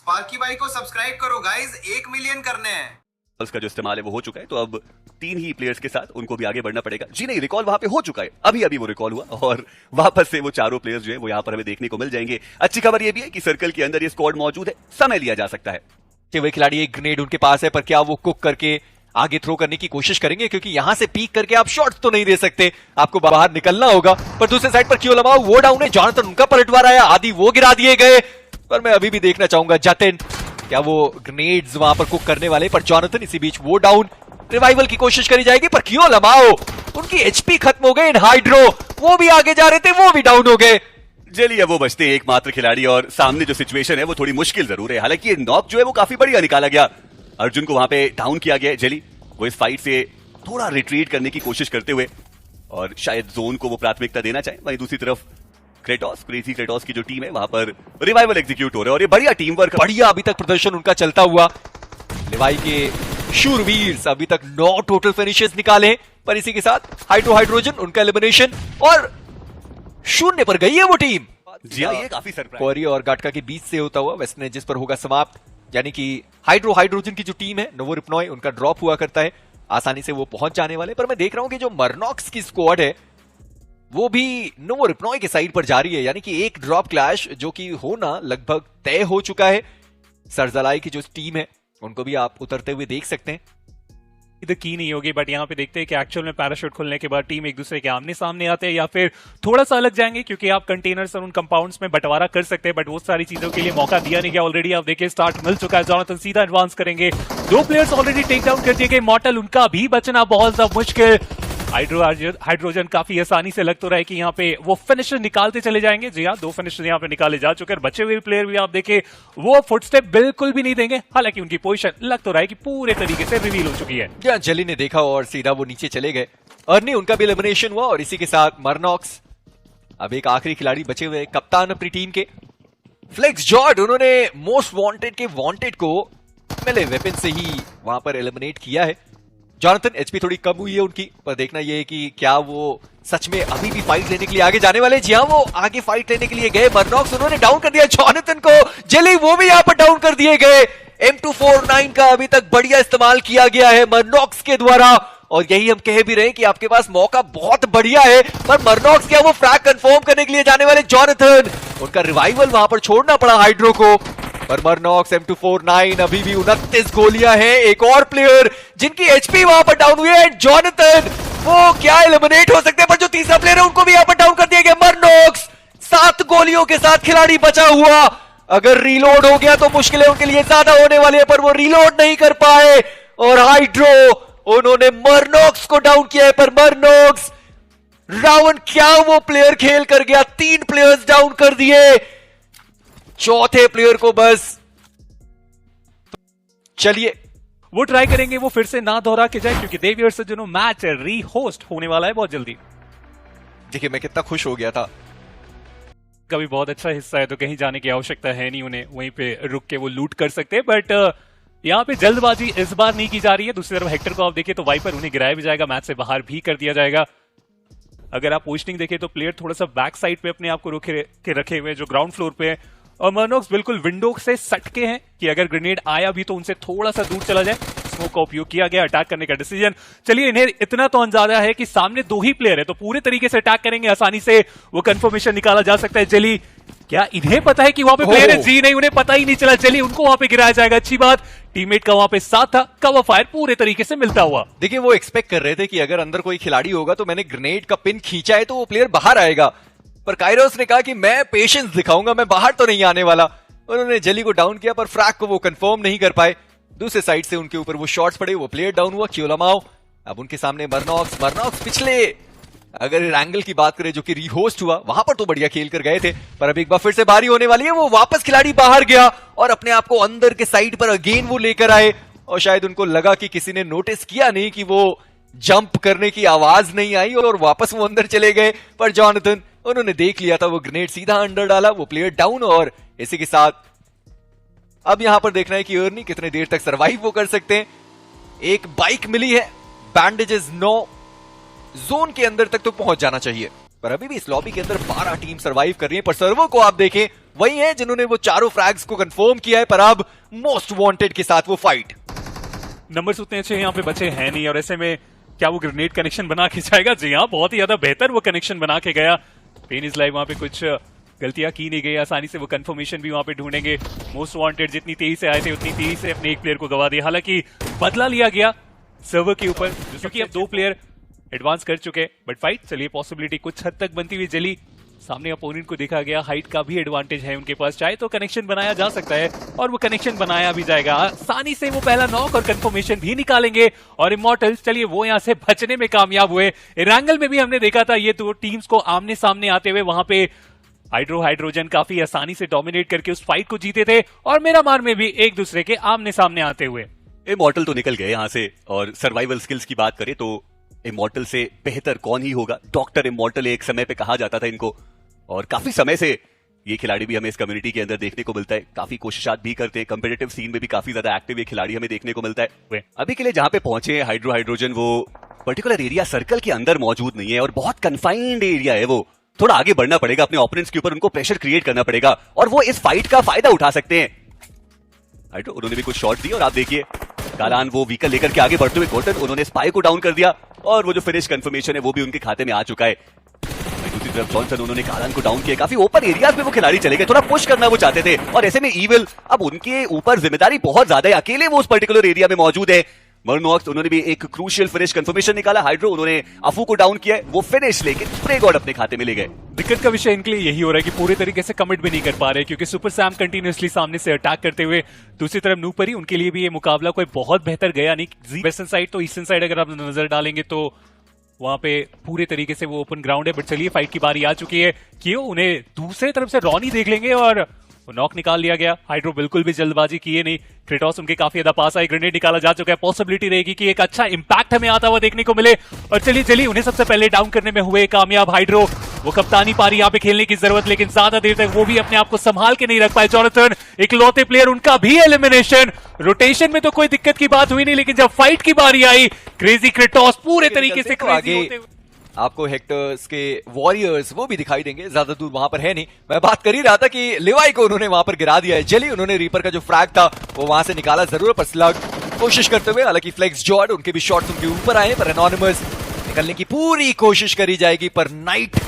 Sparky भाई को subscribe करो गाइस, 1 मिलियन करने हैं। का जो इस्तेमाल है वो हो चुका है, तो अब 3 ही प्लेयर्स के साथ उनको भी आगे बढ़ना पड़ेगा। जी नहीं, रिकॉल वहां पे हो चुका है, अभी अभी वो रिकॉल हुआ और वापस से वो चारों प्लेयर्स जो है वो यहाँ पर हमें देखने को मिल जाएंगे। अच्छी खबर ये भी है कि सर्कल के अंदर ये स्क्वाड मौजूद है, समय लिया जा सकता है कि वह खिलाड़ी एक ग्रेनेड उनके पास है, पर क्या वो कुक करके आगे थ्रो करने की कोशिश करेंगे? क्योंकि यहां से पीक करके आप शॉट्स तो नहीं दे सकते, आपको बाहर निकलना होगा। पर दूसरे साइड पर क्यों लमाओ वो डाउन है, जॉनथन उनका पलटवार आया, आदि वो गिरा दिए गए। पर मैं अभी भी देखना चाहूंगा जतिन क्या वो ग्रेनेड्स वहां पर कुक करने वाले, पर जॉनथन इसी बीच वो डाउन। रिवाइवल की कोशिश करी जाएगी, पर क्यों लमाओ उनकी एचपी खत्म हो गई। हाइड्रो वो भी आगे जा रहे थे, वो भी डाउन हो गए। चलिए वो बचते एकमात्र खिलाड़ी और सामने जो सिचुएशन है वो थोड़ी मुश्किल जरूर है। हालांकि ये नॉक जो है वो काफी बढ़िया निकाला गया, अर्जुन को वहां पे डाउन किया गया है। जेली वो इस फाइट से थोड़ा रिट्रीट करने की कोशिश करते हुए और शायद जोन को वो प्राथमिकता देना चाहे। वहीं दूसरी तरफ क्रेटोस, क्रेजी क्रेटोस की जो टीम है वहां पर रिवाइवल एग्जीक्यूट हो रहा है और ये बढ़िया टीम वर्क, बढ़िया अभी तक प्रदर्शन उनका चलता हुआ। लिवाई के शूरवीर अभी तक 9 टोटल फिनिशेस निकाले, पर इसी के साथ हाइड्रोजन उनका एलिमिनेशन और 0 पर गई है वो टीम। जी हाँ, ये काफी सरप्राइज। कोरी और गाटका के बीच से होता हुआ वेस्ट ने जिस पर होगा समाप्त, यानी कि हाइड्रोजन की जो टीम है नोवो रिपनॉय, उनका ड्रॉप हुआ करता है, आसानी से वो पहुंच जाने वाले। पर मैं देख रहा हूं कि जो मरनॉक्स की स्क्वाड है वो भी नोवो रिपनॉय के साइड पर जा रही है, यानी कि एक ड्रॉप क्लैश जो कि होना लगभग तय हो चुका है। सरजलाई की जो टीम है उनको भी आप उतरते हुए देख सकते हैं। इधर की नहीं होगी, बट यहाँ पे देखते हैं कि एक्चुअल में पैराशूट खुलने के बाद टीम एक दूसरे के आमने सामने आते हैं या फिर थोड़ा सा अलग जाएंगे, क्योंकि आप कंटेनर्स और उन कंपाउंड्स में बंटवारा कर सकते हैं, बट वो सारी चीजों के लिए मौका दिया नहीं गया। ऑलरेडी आप देखिए स्टार्ट मिल चुका है, जॉनथन सीधा एडवांस करेंगे। 2 प्लेयर्स ऑलरेडी टेक डाउन कर दिए गए, मॉर्टल उनका भी बचना बहुत ज्यादा मुश्किल। हाइड्रोजन काफी आसानी से लग तो रहा है कि यहाँ पे वो फिनिशर निकालते चले जाएंगे। जी हाँ, 2 फिनिशर यहाँ पे निकाले जा चुके हैं। बचे हुए प्लेयर भी आप देखें वो फुटस्टेप बिल्कुल भी नहीं देंगे, हालांकि उनकी पोजीशन लग तो रहा है कि पूरे तरीके से रिवील हो चुकी है। क्या जेली ने देखा और सीधा वो नीचे चले गए। अर्नी उनका भी एलिमिनेशन हुआ और इसी के साथ मरनॉक्स अब एक आखिरी खिलाड़ी बचे हुए कप्तान अपनी टीम के फ्लेक्स जॉर्ड, उन्होंने मोस्ट वांटेड के वांटेड को मेले वेपन से ही वहां पर एलिमिनेट किया है। जॉनथन एचपी थोड़ी कम हुई है उनकी, पर देखना यह है कि क्या वो सच में अभी भी फाइट लेने के लिए आगे जाने वाले। जी हाँ, वो आगे फाइट लेने के लिए गए। मरनॉक्स उन्होंने डाउन कर दिया जॉनथन को, जेली वो भी यहां पर डाउन कर दिए गए। M249 का अभी तक बढ़िया इस्तेमाल किया गया है मरनॉक्स के द्वारा, और यही हम कह भी रहे हैं कि आपके पास मौका बहुत बढ़िया है। पर मरनॉक्स क्या वो फ्रैग कंफर्म करने के लिए जाने वाले जॉनथन, उनका रिवाइवल वहां पर छोड़ना पड़ा हाइड्रो को। पर मरनॉक्स M249 अभी भी 29 गोलियां हैं। एक और प्लेयर जिनकी एचपी वहां पर डाउन हुई है, जॉनथन, वो क्या एलिमिनेट हो सकते हैं, पर जो तीसरा प्लेयर है उनको भी यहां पर डाउन कर दिया गया। मरनॉक्स 7 गोलियों के साथ खिलाड़ी बचा हुआ, अगर रीलोड हो गया तो मुश्किलें उनके लिए ज्यादा होने वाली है, पर वो रीलोड नहीं कर पाए। और हाइड्रो उन्होंने मरनॉक्स को डाउन किया है, पर मरनॉक्स रावण क्या वो प्लेयर खेल कर गया, 3 प्लेयर्स डाउन कर दिए, चौथे प्लेयर को बस। चलिए वो ट्राई करेंगे वो फिर से ना दोहरा के जाए, क्योंकि देवियर से जो मैच री होस्ट होने वाला है बहुत जल्दी। देखिए मैं कितना खुश हो गया था, कभी बहुत अच्छा हिस्सा है तो कहीं जाने की आवश्यकता है नहीं, उन्हें वहीं पे रुक के वो लूट कर सकते हैं। बट यहाँ पे जल्दबाजी इस बार नहीं की जा रही है। दूसरी तरफ हेक्टर को आप देखिए तो वाइपर उन्हें गिराया भी जाएगा, मैच से बाहर भी कर दिया जाएगा। अगर आप पोजिशनिंग देखें तो प्लेयर थोड़ा सा बैक साइड पे अपने आप को रोके के रखे हुए जो ग्राउंड फ्लोर पे है, और मरनॉक्स बिल्कुल विंडो से सटके हैं कि अगर ग्रेनेड आया भी तो उनसे थोड़ा सा दूर चला जाए। स्मोक का उपयोग किया गया अटैक करने का डिसीजन। चलिए इन्हें इतना तो अंदाजा है कि सामने 2 ही प्लेयर है तो पूरे तरीके से अटैक करेंगे, आसानी से वो कंफर्मेशन निकाला जा सकता है। जेली क्या इन्हें पता है कि वहां पे प्लेयर है? जी नहीं, उन्हें पता ही नहीं चला। जेली उनको वहां पे गिराया जाएगा, अच्छी बात, टीममेट का वहां पे साथ था, कवर फायर पूरे तरीके से मिलता हुआ। देखिए वो एक्सपेक्ट कर रहे थे कि अगर अंदर कोई खिलाड़ी होगा तो मैंने ग्रेनेड का पिन खींचा है तो वो प्लेयर बाहर आएगा, पर काइरोस ने कहा कि मैं पेशेंस दिखाऊंगा, मैं बाहर तो नहीं आने वाला। उन्होंने जेली को डाउन किया, पर फ्रैग को वो कंफर्म नहीं कर पाए। दूसरे साइड से उनके ऊपर वो शॉट्स पड़े, वो प्लेयर डाउन हुआ। क्योलमाओ अब उनके सामने मरनॉक्स पिछले अगर एंगल की बात करें जो कि रीहोस्ट हुआ वहां पर तो बढ़िया खेल कर गए थे, पर अब एक बार फिर से बारी होने वाली है। वो वापस खिलाड़ी बाहर गया और अपने आप को अंदर के साइड पर अगेन वो लेकर आए, और शायद उनको लगा कि किसी ने नोटिस किया नहीं कि वो जंप करने की आवाज नहीं आई और वापस वो अंदर चले गए। पर जॉनथन उन्होंने देख लिया था, वो ग्रेनेड सीधा अंदर डाला, वो प्लेयर डाउन। और इसी के साथ अब यहां पर देखना है कि अर्नी कितने देर तक सर्वाइव वो कर सकते हैं। एक बाइक मिली है, बैंडेजेस 9, जोन के अंदर तक तो पहुंच जाना चाहिए, पर अभी भी इस लॉबी के अंदर 12 टीम सर्वाइव कर रही है। पर सर्वो को आप देखें वही है जिन्होंने वो चारों फ्रैग्स को कंफर्म किया है, पर अब मोस्ट वांटेड के साथ वो फाइट। नंबर्स उतने अच्छे यहाँ पे बचे हैं नहीं, और ऐसे में क्या वो ग्रेनेड कनेक्शन बना के जाएगा? जी हाँ, बहुत ही ज्यादा बेहतर वो कनेक्शन बना के गया। पेन इज लाइव वहां पे कुछ गलतियां की नहीं गई, आसानी से वो कंफर्मेशन भी वहां पे ढूंढेंगे। मोस्ट वांटेड जितनी तेजी से आए थे उतनी तेजी से अपने एक प्लेयर को गवा दिया। हालांकि बदला लिया गया सर्वर के ऊपर, क्योंकि अब 2 प्लेयर एडवांस कर चुके हैं। बट फाइट चलिए पॉसिबिलिटी कुछ हद तक बनती हुई जली। सामने अपोनेंट को देखा गया, हाइट का भी एडवांटेज है उनके पास, चाहे तो कनेक्शन बनाया जा सकता है और वो कनेक्शन बनाया भी जाएगा। आसानी से वो पहला नॉक और कंफर्मेशन भी निकालेंगे। और इमॉर्टल्स चलिए वो यहां से बचने में कामयाब हुए। इरांगल में भी हमने देखा था ये 2 टीम्स को आमने सामने आते हुए, वहां पे हाइड्रोजन काफी आसानी से डोमिनेट करके उस फाइट को जीते थे, और मेरा मार में भी एक दूसरे के आमने सामने आते हुए। इमॉर्टल तो निकल गए यहां से, और सर्वाइवल स्किल्स की बात करें तो इमॉर्टल से बेहतर कौन ही होगा। डॉक्टर इमॉर्टल एक समय पे कहा जाता था इनको, और काफी समय से ये खिलाड़ी भी हमें इस कम्युनिटी के अंदर देखने को मिलता है। काफी कोशिशात भी करते हैं, कंपेटिटिव सीन में भी काफी ज्यादा एक्टिव ये खिलाड़ी हमें देखने को मिलता है। अभी के लिए जहां पे पहुंचे हैं हाइड्रोजन, वो पर्टिकुलर एरिया सर्कल के अंदर मौजूद नहीं है और बहुत कन्फाइंड एरिया है। वो थोड़ा आगे बढ़ना पड़ेगा, अपने ओपोनेंट्स के ऊपर उनको प्रेशर क्रिएट करना पड़ेगा, और वो इस फाइट का फायदा उठा सकते हैं। हाइड्रो उन्होंने भी कुछ शॉट दिए, और आप देखिए कालान वो व्हीकल लेकर के आगे बढ़ते हुए गोटन उन्होंने स्पाई को डाउन कर दिया, और वो जो फिनिश कंफर्मेशन है वो भी उनके खाते में आ चुका है। दूसरी तरफ जॉनसन उन्होंने कालान को डाउन किया। काफी ओपन एरियाज में वो खिलाड़ी चले गए, थोड़ा पुश करना वो चाहते थे, और ऐसे में ईविल अब उनके ऊपर जिम्मेदारी बहुत ज्यादा है। अकेले वो उस पर्टिकुलर एरिया में मौजूद है। मरनॉक्स उन्होंने भी एक क्रूशियल फिनिश कंफर्मेशन निकाला। हाइड्रो उन्होंने अफू को डाउन किया, वो फिनिश लेके स्प्रे गॉड अपने खाते में ले गए। दिक्कत का विषय इनके लिए यही हो रहा है कि पूरे तरीके से कमिट भी नहीं कर पा रहे, क्योंकि सुपर सैम कंटिन्यूअसली सामने से अटैक करते हुए। दूसरी तरफ नूपरी, उनके लिए भी ये मुकाबला कोई बहुत बेहतर गया नहीं। वेस्टर्न साइड तो ईस्टर्न साइड अगर आप नजर डालेंगे तो वहां पे पूरे तरीके से वो ओपन ग्राउंड है। बट चलिए फाइट की बारी आ चुकी है कि उन्हें दूसरे तरफ से रॉनी देख लेंगे, और नॉक निकाल लिया गया। हाइड्रो बिल्कुल भी जल्दबाजी किए नहीं। क्रेटोस उनके काफी ज्यादा पास आए, ग्रेनेड निकाला जा चुका है। पॉसिबिलिटी रहेगी कि एक अच्छा इंपैक्ट हमें आता हुआ देखने को मिले, और चलिए उन्हें सबसे पहले डाउन करने में हुए कामयाब हाइड्रो। वो कप्तानी पारी यहाँ पे खेलने की जरूरत, लेकिन ज्यादा देर तक वो भी अपने आप को संभाल के नहीं रख पाए। जॉनथन इकलौते प्लेयर, उनका भी एलिमिनेशन। रोटेशन में तो कोई दिक्कत की बात हुई नहीं, लेकिन जब फाइट की बारी आई, क्रेजी क्रेटोस पूरे तरीके से क्रेजी होते हुए। आपको हेक्टर्स के वॉरियर्स वो भी दिखाई देंगे, ज्यादा दूर वहां पर है नहीं। मैं बात कर ही रहा था कि लिवाई को उन्होंने वहां पर गिरा दिया है। जली उन्होंने रीपर का जो फ्रैग था वो वहां से निकाला जरूर, पर स्लग कोशिश करते हुए, हालांकि फ्लेक्स जॉर्ड उनके भी शॉट्स उनके ऊपर आए, पर एनोनिमस निकलने की पूरी कोशिश करी जाएगी, पर नाइट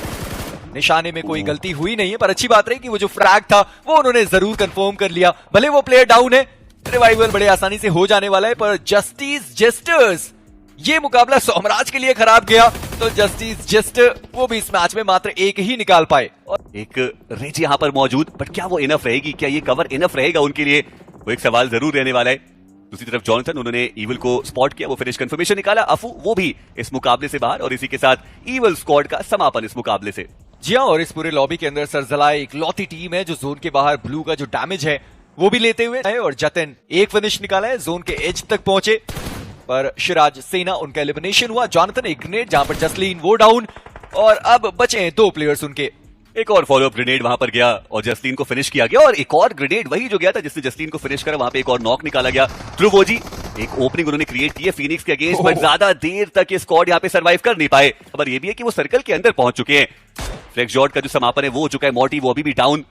निशाने में कोई गलती हुई नहीं है। पर अच्छी बात रही कि वो जो फ्रैग था वो उन्होंने जरूर कंफर्म कर लिया। भले वो प्लेयर डाउन है, रिवाइवल बड़े आसानी से हो जाने वाला है, पर जस्टिस जेस्टर्स, ये मुकाबला सोमराज के लिए खराब गया, तो जस्टिस जेस्टर वो भी इस मैच में मात्र एक ही निकाल पाए। और एक रिच यहाँ पर मौजूद, बट क्या वो इनफ रहेगी? क्या ये कवर इनफ रहेगा उनके लिए? वो एक सवाल जरूर रहने वाला है। दूसरी तरफ जॉनसन उन्होंने ईविल को स्पॉट किया, वो फिनिश कंफर्मेशन निकाला। अफू वो भी इस मुकाबले से बाहर, और इसी के साथ ईविल स्क्वाड का समापन इस मुकाबले से। जी हाँ, और इस पूरे लॉबी के अंदर सरजलाई एक लौती टीम है जो जोन के बाहर ब्लू का जो डैमेज है वो भी लेते हुए है, और जतिन एक फिनिश निकाला है, जोन के एज तक पहुंचे, पर शिराज सेना उनका एलिमिनेशन हुआ। जॉनथन एक ग्रेनेड, जहां पर जसलीन वो डाउन, और अब बचे हैं 2 प्लेयर्स उनके। एक और फॉलोअप ग्रेनेड वहां पर गया और जसलीन को फिनिश किया गया, और एक और ग्रेनेड वही जो गया था जिसने जसलीन को फिनिश करा, वहां पे एक और नॉक निकाला गया। ध्रुवोजी एक ओपनिंग उन्होंने क्रिएट की है फीनिक्स के अगेंस्ट, बट ज्यादा देर तक ये स्क्वाड यहाँ पे सर्वाइव कर नहीं पाए। खबर ये भी है कि वो सर्कल के अंदर पहुंच चुके हैं। फ्लेक्स जॉर्ड का जो समापन है वो हो चुका है। मॉर्टी वो अभी भी डाउन,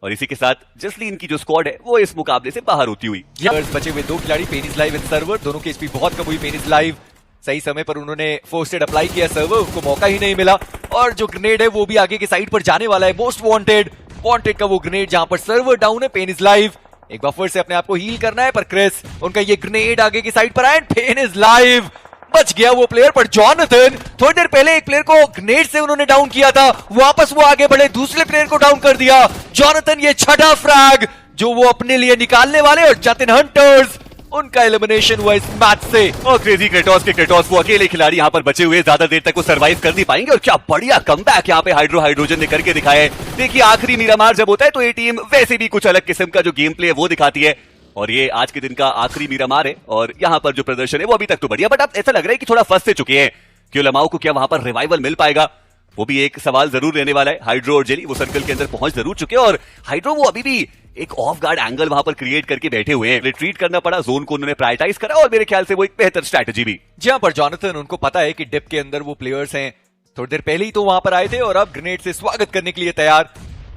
और इसी के साथ जसलीन की जो स्क्वाड है वो इस मुकाबले से बाहर होती हुई। बचे हुए 2 खिलाड़ी, पेनिस लाइव एंड सर्वर, दोनों की एचपी बहुत कम हुई। पेनिस लाइव सही समय पर उन्होंने फोर्स्टेड अप्लाई किया, सर्वर उनको मौका ही नहीं मिला, और जो ग्रेनेड है वो भी आगे की साइड पर जाने वाला है। मोस्ट वांटेड का वो ग्रेनेड, जहां पर सर्वर डाउन है। पेनिस लाइव एक बफर से अपने आप को हील करना है, पर क्रिस उनका ये ग्रेनेड आगे की साइड पर आया, पेनिस लाइव बच गया वो प्लेयर। पर जॉनथन थोड़ी देर पहले एक प्लेयर को ग्रेनेड से उन्होंने डाउन किया था, वापस वो आगे बढ़े, दूसरे प्लेयर को डाउन कर दिया। जॉनथन ये छठा फ्रैग जो वो अपने लिए निकालने वाले, और जतिन हंटर्स उनका एलिमिनेशन हुआ इस मैच से। और क्रेजी क्रेटोस वो अकेले खिलाड़ी यहाँ पर बचे हुए, ज्यादा देर तक वो सर्वाइव कर नहीं पाएंगे, और क्या बढ़िया कमबैक यहाँ पे हाइड्रोजन ने करके दिखाया है। देखिए आखिरी मीरामार जब होता है तो ये टीम वैसे भी कुछ अलग किस्म का जो गेम प्ले है वो दिखाती है, और ये आज के दिन का आखिरी मीरामार है, और यहाँ पर जो प्रदर्शन है वो अभी तक तो बढ़िया, बट अब ऐसा लग रहा है कि थोड़ा फंस से चुके हैं कि उलमाओं को क्या वहां पर रिवाइवल मिल पाएगा, वो भी एक सवाल जरूर रहने वाला है। हाइड्रो और जेली वो सर्कल के अंदर पहुंच जरूर चुके हैं, और हाइड्रो वो अभी भी एक ऑफ गार्ड एंगल वहां पर क्रिएट करके बैठे हुए हैं। रिट्रीट करना पड़ा, जोन को उन्होंने प्रायोरिटाइज करा, और मेरे ख्याल से वो एक बेहतर स्ट्रैटेजी भी। जहां पर जॉनथन उनको पता है कि डिप के अंदर वो प्लेयर्स हैं, थोड़ी देर पहले ही तो वहां पर आए थे, और अब ग्रेनेड से स्वागत करने के लिए तैयार।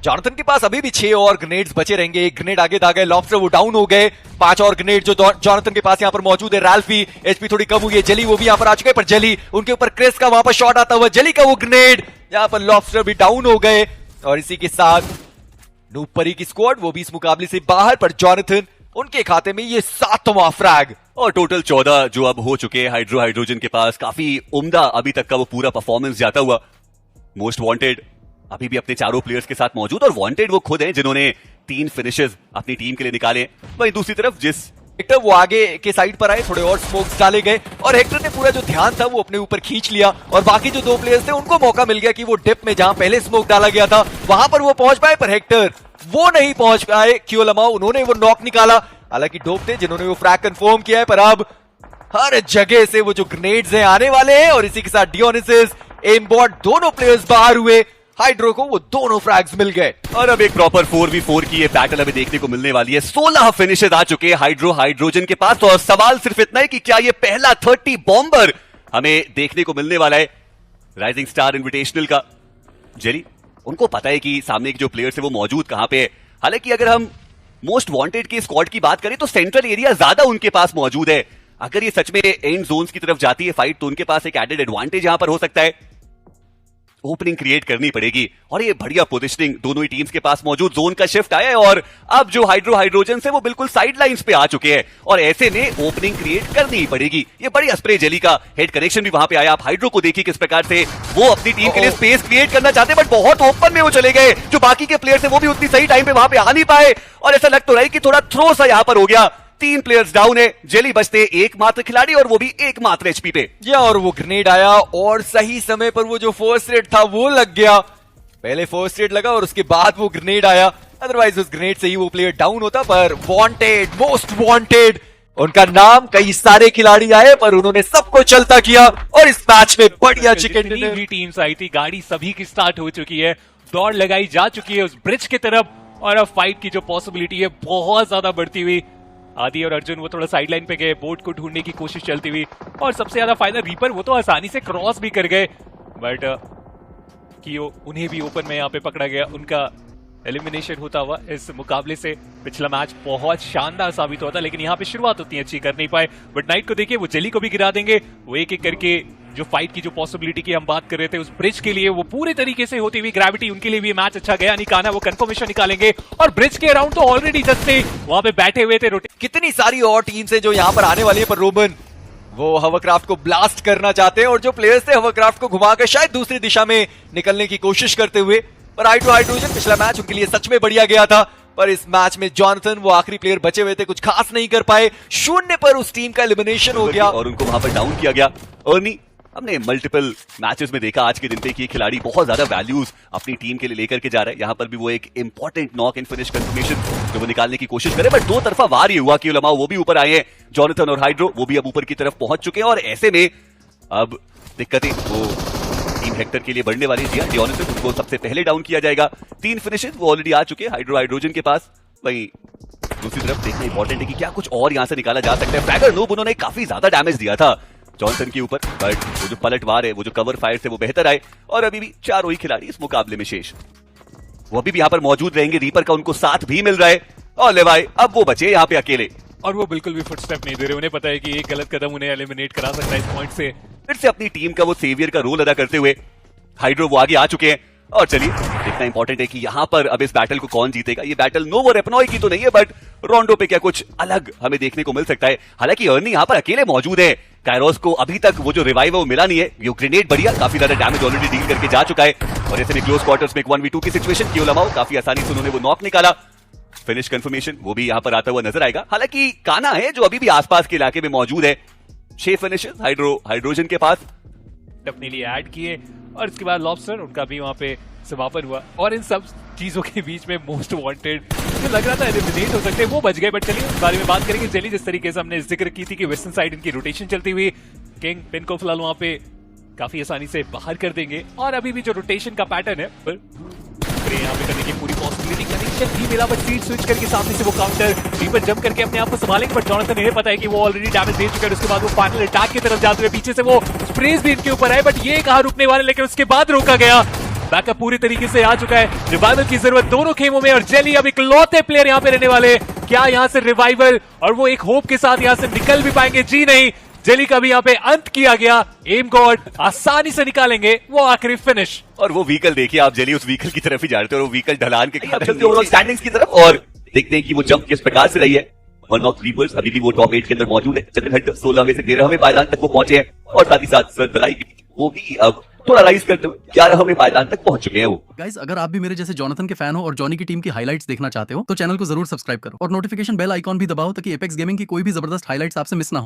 जॉनथन के पास अभी भी 6 और ग्रेनेड्स बचे रहेंगे। एक ग्रेनेड आगे दागे, लॉब्स्टर वो डाउन हो गए। 5 और ग्रेनेड जो जॉनथन के पास यहाँ पर मौजूद है। रैल्फी एचपी थोड़ी कम हुई है। जेली वो भी यहाँ पर आ चुके हैं, पर जेली उनके ऊपर क्रिस का वहां पर शॉट आता हुआ, जेली का वो ग्रेनेड, यहाँ पर लॉब्स्टर भी डाउन हो गए। और इसी के साथ नूब परी की स्क्वाड वो भी इस मुकाबले से बाहर, पर जॉनथन उनके खाते में ये 7वां फ्रैग। और टोटल 14 जो अब हो चुके हैं हाइड्रोजन के पास। काफी उम्दा अभी तक का वो पूरा परफॉर्मेंस जाता हुआ। मोस्ट वांटेड अभी भी अपने चारों प्लेयर्स के साथ मौजूद, और वांटेड वो खुद हैं जिन्होंने 3 फिनिशेस अपनी टीम के लिए निकाले। वहीं दूसरी तरफ जिस हेक्टर वो आगे के साइड पर आए, थोड़े और स्मोक्स डाले गए और हेक्टर ने पूरा जो ध्यान था वो अपने ऊपर खींच लिया। और बाकी जो 2 प्लेयर्स थे उनको मौका मिल गया कि वो डिप में जहां पहले स्मोक डाला गया था वहां पर वो पहुंच पाए, पर हेक्टर वो नहीं पहुंच पाए। क्यों लमाओ उन्होंने वो नॉक निकाला, हालांकि डोप थे जिन्होंने वो फ्रैग कंफर्म किया है, पर अब हर जगह से वो जो ग्रेनेड्स हैं आने वाले हैं। और इसी के साथ डियोनिसिस, एमबॉट दोनों प्लेयर्स बाहर हुए। हाइड्रो को वो दोनों फ्रैग्स मिल गए और अब एक प्रॉपर 4v4 की ये बैटल हमें देखने को मिलने वाली है। 16 फिनिशेस आ चुके हैं हाइड्रोजन के पास, और सवाल सिर्फ इतना है कि क्या ये पहला 30 बॉम्बर हमें देखने को मिलने वाला है राइजिंग स्टार इन्विटेशनल का। जेली उनको पता है कि सामने के जो प्लेयर्स है वो मौजूद कहां पे है। हालांकि अगर हम मोस्ट वांटेड के स्क्वाड की बात करें तो सेंट्रल एरिया ज्यादा उनके पास मौजूद है। अगर ये सच में एंड जोन्स की तरफ जाती है फाइट तो उनके पास एक एडेड एडवांटेज यहां पर हो सकता है। ओपनिंग क्रिएट करनी पड़ेगी, और ये बढ़िया पोजीशनिंग दोनों ही टीम्स के पास मौजूद। जोन का शिफ्ट आया है और अब जो हाइड्रोजन से वो बिल्कुल साइड लाइंस पे आ चुके हैं, और ऐसे में ओपनिंग क्रिएट करनी ही पड़ेगी। ये बढ़िया स्प्रे जेली का, हेड कनेक्शन भी वहां पे आया। आप हाइड्रो को देखिए किस प्रकार से वो अपनी टीम के लिए स्पेस क्रिएट करना चाहते हैं, बट बहुत ओपन में वो चले गए। जो बाकी के प्लेयर्स है वो भी उतनी सही टाइम पे वहां पे आ नहीं पाए, और ऐसा लग तो रहा है कि थोड़ा थ्रो सा यहां पर हो गया। 3 प्लेयर्स डाउन है, जेली बचते एकमात्र खिलाड़ी, और वो भी एकमात्र एचपी पे। या और वो ग्रेनेड आया और सही समय पर वो जो फर्स्ट एड था वो लग गया। पहले फर्स्ट एड लगा और उसके बाद वो ग्रेनेड आया, अदरवाइज उस ग्रेनेड से ही वो प्लेयर डाउन होता। पर वांटेड, मोस्ट वांटेड, उनका नाम कई सारे खिलाड़ी आए पर उन्होंने सबको चलता किया, और इस मैच में बढ़िया चिकन जितनी भी टीम्स आई थी, गाड़ी सभी की स्टार्ट हो चुकी है, दौड़ लगाई जा चुकी है उस ब्रिज की तरफ, और अब फाइट की जो पॉसिबिलिटी है बहुत ज्यादा बढ़ती हुई। आदि और अर्जुन वो थोड़ा साइडलाइन पे गए, बोट को ढूंढने की कोशिश चलती हुई, और सबसे ज्यादा फायदा रीपर वो तो आसानी से क्रॉस भी कर गए, बट कियो उन्हें भी ओपन में यहाँ पे पकड़ा गया। उनका एलिमिनेशन होता हुआ इस मुकाबले से। पिछला मैच बहुत शानदार साबित हुआ था, लेकिन यहाँ पे शुरुआत उतनी अच्छी कर नहीं पाए। बट नाइट को देखिए, वो जेली को भी गिरा देंगे। वो एक एक करके जो फाइट की जो पॉसिबिलिटी की हम बात कर रहे थे उस ब्रिज के लिए, वो पूरी तरीके से होती हुई ग्रेविटी उनके लिए भी मैच अच्छा गया। निकाना वो कंफर्मेशन निकालेंगे, और ब्रिज के अराउंड तो ऑलरेडी जस्ते वहां पे बैठे हुए थे। कितनी सारी और टीम्स है जो यहाँ पर आने वाली है, पर रोमन वो हवरक्राफ्ट को ब्लास्ट करना चाहते हैं, और जो प्लेयर्स थे हवरक्राफ्ट को घुमाकर शायद दूसरी दिशा में निकलने की कोशिश करते हुए। पर हाइड्रोजन पिछला मैच उनके लिए सच में बढ़िया गया था, पर इस मैच में जॉनथन वो आखिरी प्लेयर बचे हुए थे, कुछ खास नहीं कर पाए। 0 पर उस टीम का एलिमिनेशन हो गया और उनको वहां पर डाउन किया गया। अर्नी हमने मल्टीपल मैचेस में देखा आज के दिन पे कि खिलाड़ी बहुत ज्यादा वैल्यूज अपनी टीम के लिए लेकर के जा रहे हैं। यहां पर भी वो एक important knock and finish confirmation जो वो निकालने की कोशिश करे, बट 2 तरफा वार ही हुआ कि लमाओ वो भी ऊपर आए हैं। जॉनथन और हाइड्रो वो भी अब ऊपर की तरफ पहुंच चुके हैं, और ऐसे में अब दिक्कतें वो टीम हेक्टर के लिए बढ़ने वाली है। डियोनिसिस उनको सबसे पहले डाउन किया जाएगा। 3 फिनिशेस वो ऑलरेडी आ चुके हैं हाइड्रोजन के पास। वहीं दूसरी तरफ देखना इंपॉर्टेंट है कि क्या कुछ और यहां से निकाला जा सकता है। फ्रैगर नूब उन्होंने काफी ज्यादा डैमेज दिया था जॉनसन के ऊपर, बट वो जो पलटवार है, वो जो कवर फायर से वो बेहतर आए, और अभी भी 4 ही खिलाड़ी इस मुकाबले में शेष। वो अभी भी यहाँ पर मौजूद रहेंगे। रीपर का उनको साथ भी मिल रहा है, और लेवाई अब वो बचे यहाँ पे अकेले, और वो बिल्कुल भी फुटस्टेप नहीं दे रहे। उन्हें पता है कि एक गलत कदम उन्हें एलिमिनेट करा सकता है इस पॉइंट से। फिर से अपनी टीम का वो सेवियर का रोल अदा करते हुए हाइड्रो वो आगे आ चुके हैं। और चलिए इतना इंपॉर्टेंट है कि यहां पर अब इस बैटल को कौन जीतेगा। ये बैटल नोवो रेपनॉय की तो नहीं है, बट रोंडो पे क्या कुछ अलग हमें देखने को मिल सकता है। हालांकि अर्नी यहां पर अकेले मौजूद है। कायरोस को अभी तक वो जो रिवाइव है वो मिला नहीं है। ये ग्रेनेड बढ़िया काफी ज्यादा डैमेज ऑलरेडी डील करके जा चुका है, और ऐसे में क्लोज क्वार्टर्स में एक 1v2 की सिचुएशन। क्यों लमाओ काफी आसानी से उन्होंने वो नॉक निकाला। फिनिश कंफर्मेशन वो भी यहां पर आता हुआ नजर आएगा। हालांकि काना है जो अभी भी आसपास के इलाके में मौजूद है। 6 फिनिशेस हाइड्रोजन के पास अपने लिए ऐड किए, और इसके बाद लॉब्स्टर उनका भी वहां पे समापन हुआ। और इन सब चीजों के बीच में मोस्ट वांटेड जो लग रहा था एलिमिनेट हो सकते हैं वो बच गए। बट चलिए उस बारे में बात करेंगे। जेली जिस तरीके से हमने जिक्र की थी कि वेस्टर्न साइड इनकी रोटेशन चलती हुई, किंग पिन को फिलहाल वहां पे काफी आसानी से बाहर कर देंगे। और अभी भी जो रोटेशन का पैटर्न है पर यहाँ पे करने की पूरी पॉसिबिलिटी, कनेक्शन भी मिला, बट सीट स्विच करके सामने से वो काउंटर रीपर जंप करके अपने आप को संभालेंगे। बट जॉनथन इन्हें पता है कि वो ऑलरेडी डैमेज दे चुके हैं। उसके बाद वो फाइनल अटैक की तरफ जाते हुए पीछे से वो स्प्रेज भी इनके ऊपर आए, बट ये कहां रुकने वाले, लेकिन उसके बाद रोका गया। बैकअप पूरी तरीके से आ चुका है। रिवाइवल की जरूरत दोनों खेमों में और जेली अब इकलौते प्लेयर यहाँ पे रहने वाले। क्या यहाँ से रिवाइवल और वो एक होप के साथ यहाँ से निकल भी पाएंगे? जी नहीं, जेली का भी यहाँ पे अंत किया गया। एम गॉड आसानी से निकालेंगे वो आखिरी फिनिश। और वो व्हीकल देखिए आप, जेली उस व्हीकल की तरफ ही जा रहे थे और वो व्हीकल ढलान के ओवरऑल स्टैंडिंग्स की तरफ। और देखते हैं कि वो जंप किस प्रकार से रही है। वन ऑफ रीपर्स अभी भी वो टॉप 8 के अंदर मौजूद है। चंद्रघंट 16वें से 13वें पायदान तक वो पहुंचे हैं और साथ ही साथ सरदराई वो भी अब थोड़ा राइज करते हुए 11वें पायदान तक पहुंच चुके हैं वो। गाइस, अगर आप भी मेरे जैसे जॉनथन के फैन हो और जॉनी की टीम की हाइलाइट्स देखना चाहते हो तो चैनल को जरूर सब्सक्राइब करो और नोटिफिकेशन बेल आइकॉन भी दबाओ ताकि एपेक्स गेमिंग की कोई भी जबरदस्त हाइलाइट्स आपसे मिस ना हो।